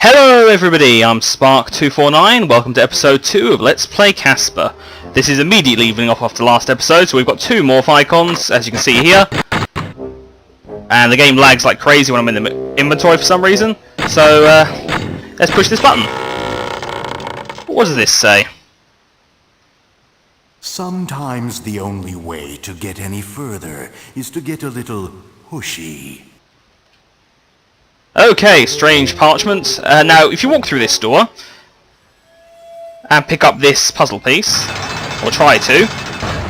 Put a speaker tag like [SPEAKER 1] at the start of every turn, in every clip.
[SPEAKER 1] Hello everybody, I'm Spark249, welcome to episode 2 of Let's Play Casper. This is immediately leaving off after the last episode, so we've got two morph icons, as you can see here. And the game lags like crazy when I'm in the inventory for some reason. So, let's push this button. What does this say?
[SPEAKER 2] Sometimes the only way to get any further is to get a little pushy.
[SPEAKER 1] Okay, strange parchment. Now, if you walk through this door and pick up this puzzle piece, or try to,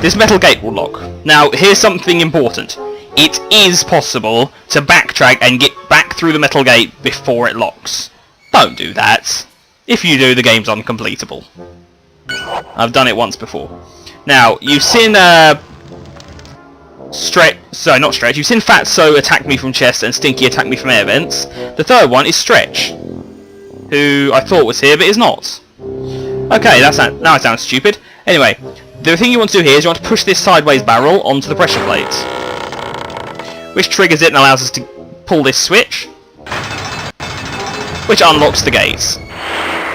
[SPEAKER 1] this metal gate will lock. Now, here's something important. It is possible to backtrack and get back through the metal gate before it locks. Don't do that. If you do, the game's uncompletable. I've done it once before. Now, you've seen you've seen Fatso attack me from chest and Stinky attack me from air vents. The third one is Stretch, who I thought was here but is not. Okay, now it sounds stupid. Anyway, the thing you want to do here is you want to push this sideways barrel onto the pressure plate, which triggers it and allows us to pull this switch, which unlocks the gates.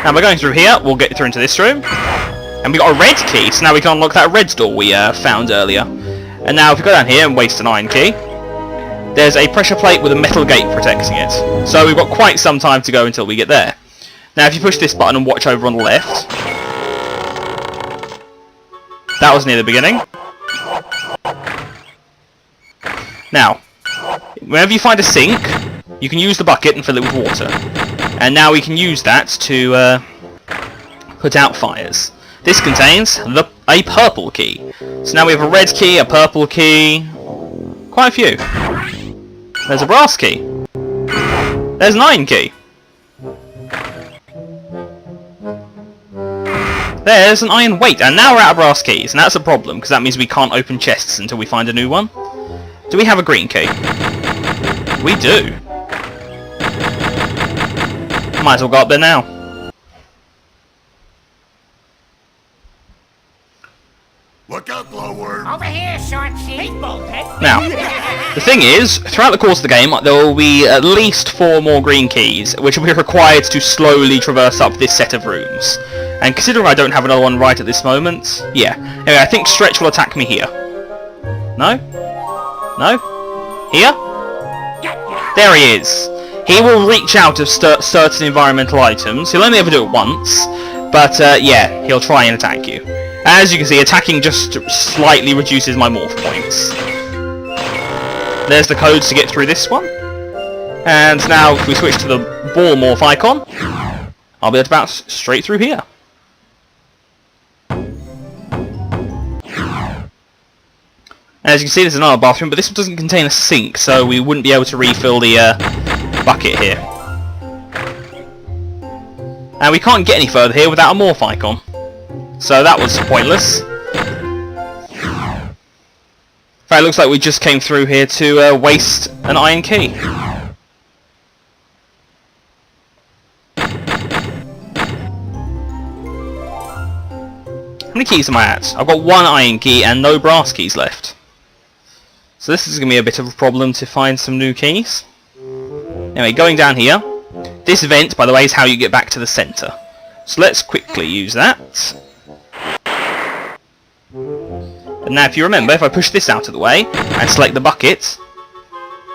[SPEAKER 1] Now by going through here, we'll get through into this room, and we got a red key, so now we can unlock that red door we found earlier. And now if we go down here and waste an iron key, there's a pressure plate with a metal gate protecting it. So we've got quite some time to go until we get there. Now if you push this button and watch over on the left, that was near the beginning. Now, whenever you find a sink, you can use the bucket and fill it with water. And now we can use that to put out fires. This contains a purple key. So now we have a red key, a purple key, quite a few. There's a brass key. There's an iron key. There's an iron weight, and now we're out of brass keys, and that's a problem, because that means we can't open chests until we find a new one. Do we have a green key? We do. Might as well go up there now.
[SPEAKER 2] Look out, glowworm!
[SPEAKER 3] Over here, short-cheek.
[SPEAKER 1] Now, the thing is, throughout the course of the game, there will be at least 4 more green keys, which will be required to slowly traverse up this set of rooms. And considering I don't have another one right at this moment, yeah. Anyway, I think Stretch will attack me here. No? No? Here? There he is. He will reach out of certain environmental items. He'll only ever do it once, but yeah, he'll try and attack you. As you can see, attacking just slightly reduces my morph points. There's the codes to get through this one. And now, if we switch to the ball morph icon, I'll be able to bounce straight through here. As you can see, there's another bathroom, but this one doesn't contain a sink, so we wouldn't be able to refill the bucket here. And we can't get any further here without a morph icon. So that was pointless. In fact, it looks like we just came through here to waste an iron key. How many keys am I at? I've got 1 iron key and no brass keys left. So this is going to be a bit of a problem to find some new keys. Anyway, going down here. This vent, by the way, is how you get back to the centre. So let's quickly use that. And now if you remember, if I push this out of the way and select the bucket,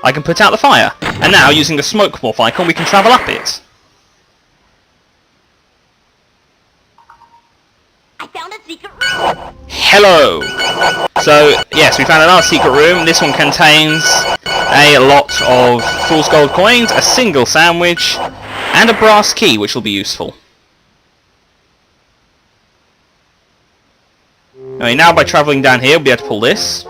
[SPEAKER 1] I can put out the fire. And now, using the smoke morph icon, we can travel up it.
[SPEAKER 3] I found a secret room.
[SPEAKER 1] Hello! So, yes, we found another secret room. This one contains a lot of fool's gold coins, a single sandwich, and a brass key, which will be useful. Anyway, now by travelling down here, we'll be able to pull this.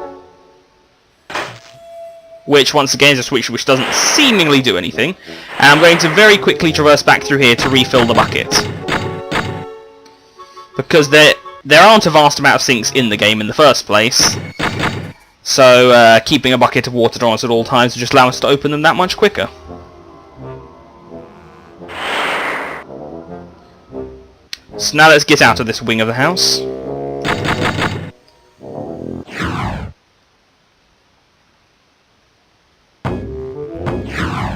[SPEAKER 1] Which, once again, is a switch which doesn't seemingly do anything. And I'm going to very quickly traverse back through here to refill the bucket. Because there aren't a vast amount of sinks in the game in the first place. So, keeping a bucket of water on us at all times will just allow us to open them that much quicker. So now let's get out of this wing of the house.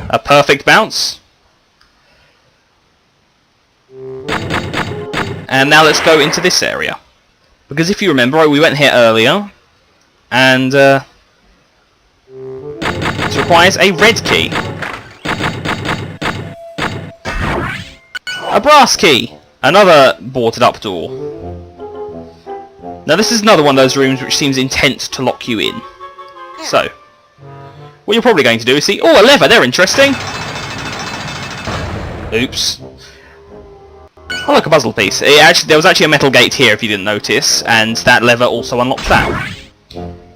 [SPEAKER 1] A perfect bounce. And now let's go into this area. Because if you remember, we went here earlier, and this requires a red key. A brass key! Another boarded up door. Now this is another one of those rooms which seems intent to lock you in. So, what you're probably going to do is see... Oh, a lever! They're interesting! Oops. Oh, look, a puzzle piece. There was actually a metal gate here, if you didn't notice, and that lever also unlocks that.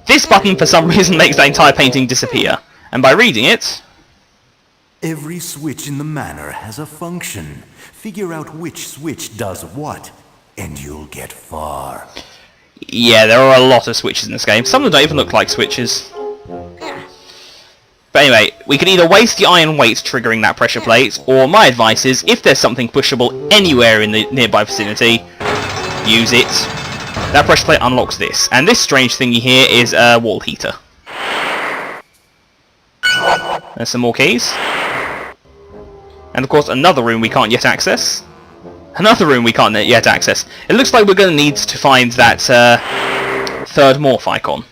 [SPEAKER 1] This button, for some reason, makes that entire painting disappear. And by reading it...
[SPEAKER 2] Every switch in the manor has a function. Figure out which switch does what, and you'll get far.
[SPEAKER 1] Yeah, there are a lot of switches in this game. Some of them don't even look like switches. But anyway, we can either waste the iron weight triggering that pressure plate, or my advice is, if there's something pushable anywhere in the nearby vicinity, use it. That pressure plate unlocks this. And this strange thingy here is a wall heater. There's some more keys. And of course another room we can't yet access. Another room we can't yet access. It looks like we're going to need to find that third morph icon,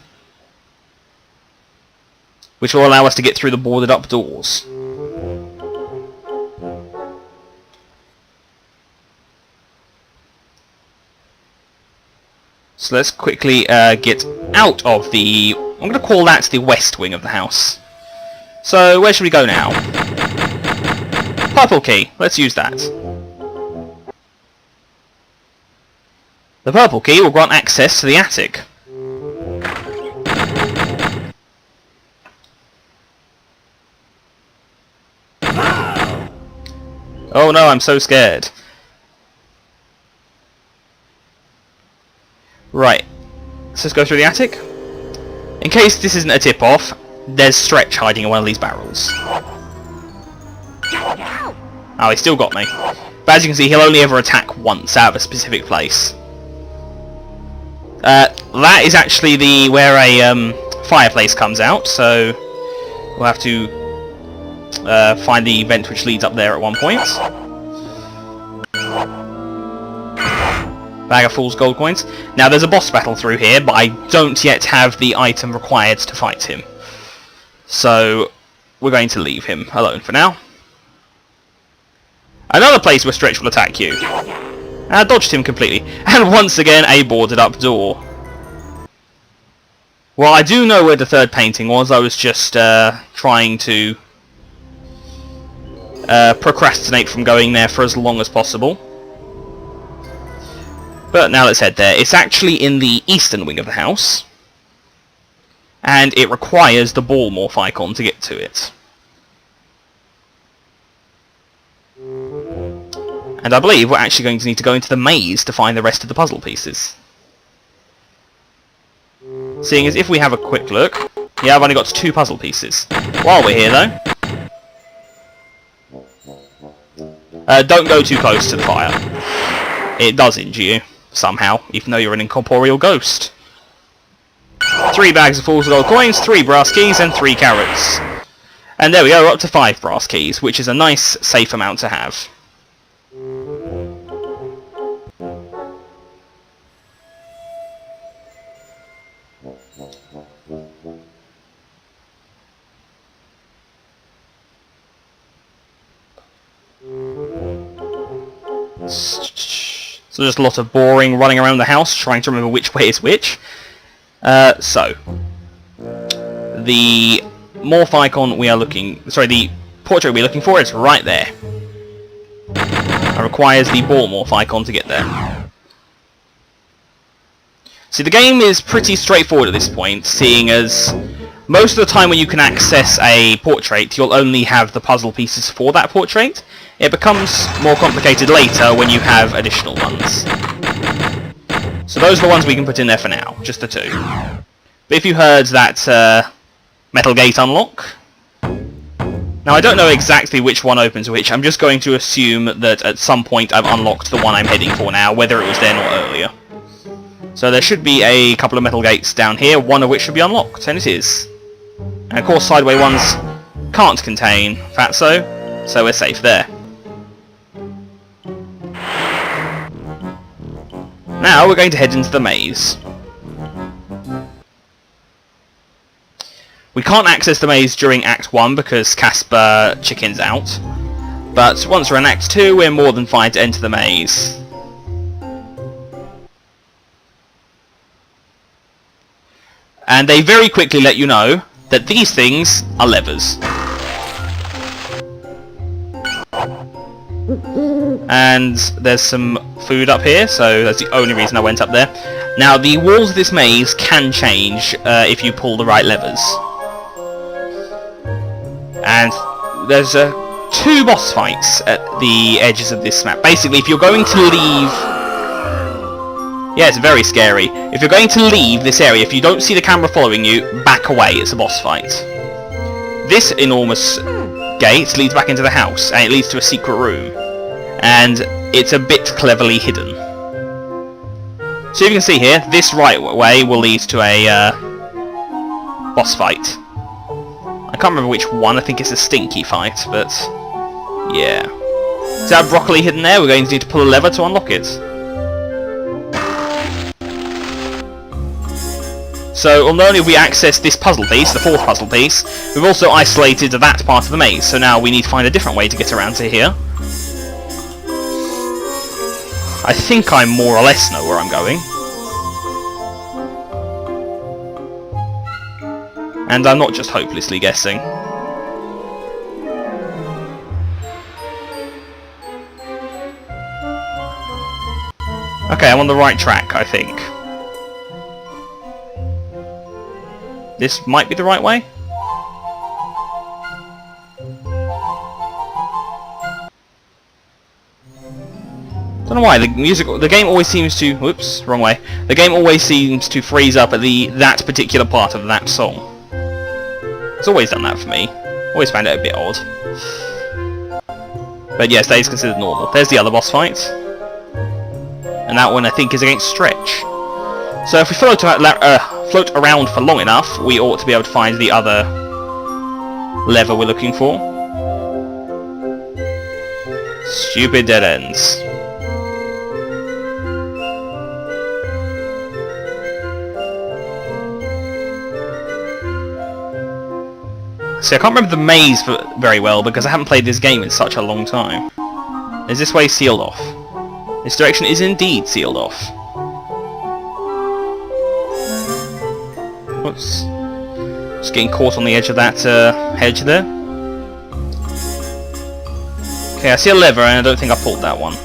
[SPEAKER 1] which will allow us to get through the boarded up doors. So let's quickly get out of the... I'm going to call that the west wing of the house. So where should we go now? Purple key. Let's use that. The purple key will grant access to the attic. Oh no, I'm so scared. Right. Let's just go through the attic. In case this isn't a tip-off, there's Stretch hiding in one of these barrels. Oh, he still got me. But as you can see, he'll only ever attack once out of a specific place. That is actually where a fireplace comes out, so we'll have to find the vent which leads up there at one point. Bag of fool's gold coins. Now there's a boss battle through here, but I don't yet have the item required to fight him. So we're going to leave him alone for now. Another place where Stretch will attack you. I dodged him completely. And once again, a boarded up door. Well, I do know where the third painting was. I was just trying to procrastinate from going there for as long as possible. But now let's head there. It's actually in the eastern wing of the house. And it requires the ball morph icon to get to it. And I believe we're actually going to need to go into the maze to find the rest of the puzzle pieces. Seeing as if we have a quick look, yeah, I've only got 2 puzzle pieces. While we're here though, don't go too close to the fire. It does injure you, somehow, even though you're an incorporeal ghost. 3 bags of fool's gold coins, 3 brass keys, and 3 carrots. And there we go, we're up to 5 brass keys, which is a nice, safe amount to have. So just a lot of boring running around the house trying to remember which way is which. So the morph icon we are looking... Sorry, the portrait we're looking for is right there. It requires the ball morph icon to get there. See, the game is pretty straightforward at this point, seeing as most of the time when you can access a portrait, you'll only have the puzzle pieces for that portrait. It becomes more complicated later when you have additional ones. So those are the ones we can put in there for now, just the 2. But if you heard that metal gate unlock... Now I don't know exactly which one opens which, I'm just going to assume that at some point I've unlocked the one I'm heading for now, whether it was then or earlier. So there should be a couple of metal gates down here, one of which should be unlocked, and it is. And of course sideway ones can't contain Fatso, so we're safe there. Now we're going to head into the maze. We can't access the maze during Act 1 because Casper chickens out. But once we're in Act 2, we're more than fine to enter the maze. And they very quickly let you know that these things are levers. And there's some food up here, so that's the only reason I went up there. Now, the walls of this maze can change if you pull the right levers. And there's 2 boss fights at the edges of this map. Basically, if you're going to leave... Yeah, it's very scary. If you're going to leave this area, if you don't see the camera following you, back away, it's a boss fight. This enormous gate leads back into the house, and it leads to a secret room. And it's a bit cleverly hidden. So you can see here, this right way will lead to a boss fight. I can't remember which one, I think it's a stinky fight, but yeah. Is that broccoli hidden there? We're going to need to pull a lever to unlock it. So not only have we accessed this puzzle piece, the 4th puzzle piece, we've also isolated that part of the maze, so now we need to find a different way to get around to here. I think I more or less know where I'm going. And I'm not just hopelessly guessing. Okay, I'm on the right track, I think. This might be the right way? Don't know why, the game always seems to... Whoops, wrong way. The game always seems to freeze up at that particular part of that song. It's always done that for me. Always found it a bit odd. But yes, that is considered normal. There's the other boss fight. And that one I think is against Stretch. So if we float around for long enough, we ought to be able to find the other lever we're looking for. Stupid dead ends. See, I can't remember the maze very well because I haven't played this game in such a long time. Is this way sealed off? This direction is indeed sealed off. Whoops. Just getting caught on the edge of that hedge there. Okay, I see a lever and I don't think I pulled that one.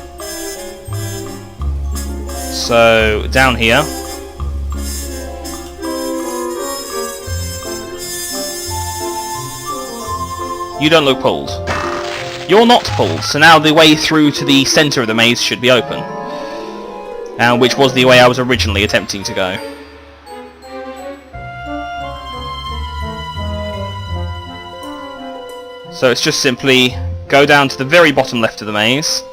[SPEAKER 1] So, down here. You don't look pulled. You're not pulled, so now the way through to the centre of the maze should be open. Which was the way I was originally attempting to go. So it's just simply go down to the very bottom left of the maze,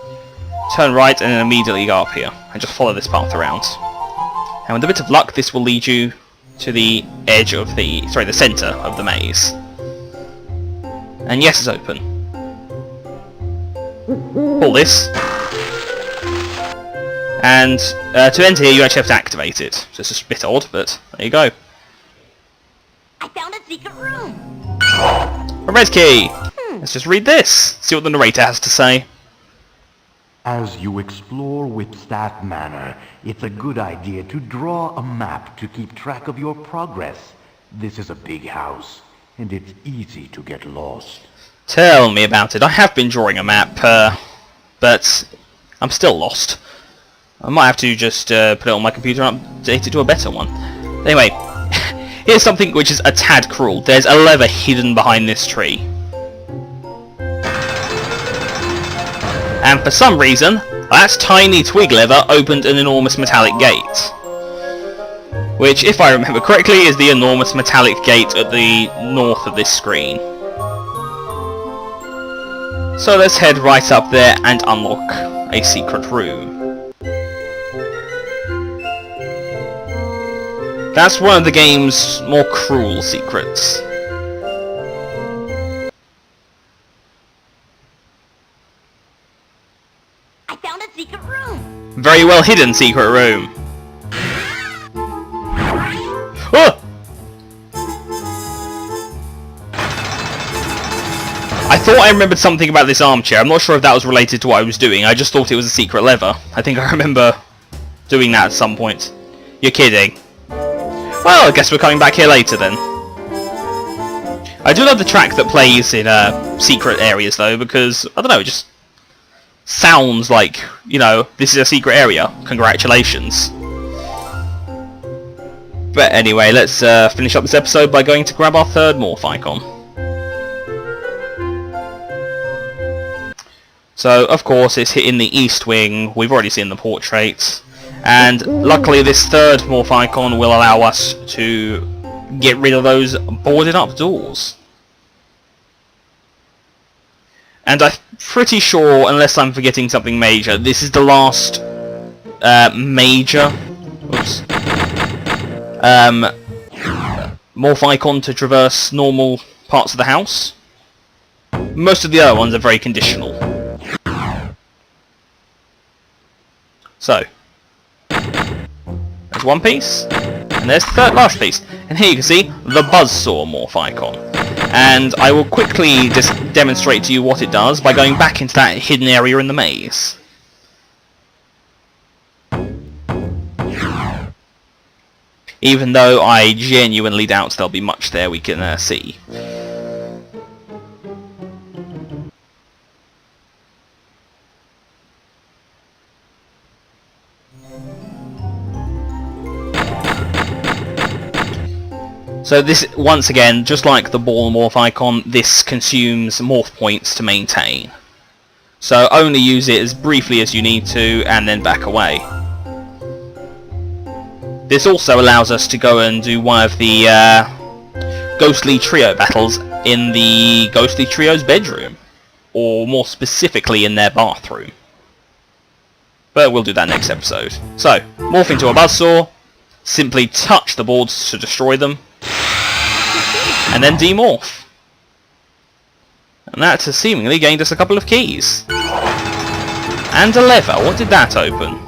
[SPEAKER 1] turn right and then immediately go up here, and just follow this path around. And with a bit of luck this will lead you to the edge of the centre of the maze. And yes, it's open. Pull this. And to enter here you actually have to activate it. So it's just a bit odd, but there you go.
[SPEAKER 3] I found a secret room.
[SPEAKER 1] A red key! Let's just read this. See what the narrator has to say.
[SPEAKER 2] As you explore Whipstaff Manor, it's a good idea to draw a map to keep track of your progress. This is a big house, and it's easy to get lost.
[SPEAKER 1] Tell me about it. I have been drawing a map, but I'm still lost. I might have to just put it on my computer and update it to a better one. Anyway, here's something which is a tad cruel. There's a lever hidden behind this tree. And for some reason, that tiny twig lever opened an enormous metallic gate. Which, if I remember correctly, is the enormous metallic gate at the north of this screen. So let's head right up there and unlock a secret room. That's one of the game's more cruel secrets.
[SPEAKER 3] I found a secret room.
[SPEAKER 1] Very well hidden secret room. thought I remembered something about this armchair. I'm not sure if that was related to what I was doing. I just thought it was a secret lever. I think I remember doing that at some point. You're kidding. Well, I guess we're coming back here later then. I do love the track that plays in secret areas though, because, I don't know, it just sounds like, you know, this is a secret area. Congratulations. But anyway, let's finish up this episode by going to grab our third morph icon. So, of course, it's hitting the east wing. We've already seen the portrait. And luckily this third morph icon will allow us to get rid of those boarded up doors. And I'm pretty sure, unless I'm forgetting something major, this is the last major morph icon to traverse normal parts of the house. Most of the other ones are very conditional. So, there's one piece, and there's the third last piece. And here you can see the buzzsaw morph icon. And I will quickly just demonstrate to you what it does by going back into that hidden area in the maze. Even though I genuinely doubt there'll be much there we can see. So this, once again, just like the ball morph icon, this consumes morph points to maintain. So only use it as briefly as you need to, and then back away. This also allows us to go and do one of the ghostly trio battles in the ghostly trio's bedroom. Or more specifically, in their bathroom. But we'll do that next episode. So, morph into a buzzsaw, simply touch the boards to destroy them, and then demorph. And that has seemingly gained us a couple of keys. And a lever. What did that open?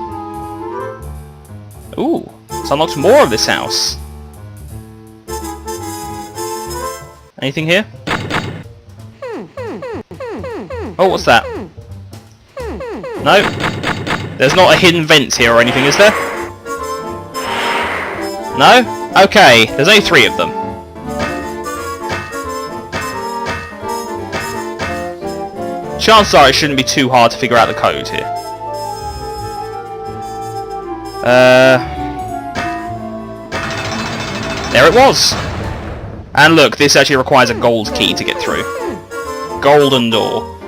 [SPEAKER 1] Ooh, it's unlocked more of this house. Anything here? Oh, what's that? No? There's not a hidden vent here or anything, is there? No? Okay, there's only 3 of them. Chances are it shouldn't be too hard to figure out the code here. There it was! And look, this actually requires a gold key to get through. Golden door.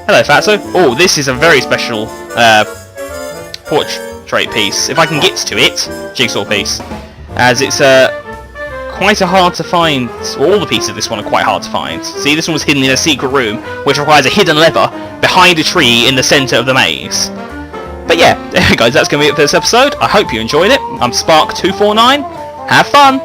[SPEAKER 1] Hello, Fatso. Oh, this is a very special portrait piece. If I can get to it, jigsaw piece. As it's quite hard to find. All the pieces of this one are quite hard to find. See, this one was hidden in a secret room, which requires a hidden lever behind a tree in the centre of the maze. But yeah, guys, that's going to be it for this episode. I hope you enjoyed it. I'm Spark249. Have fun!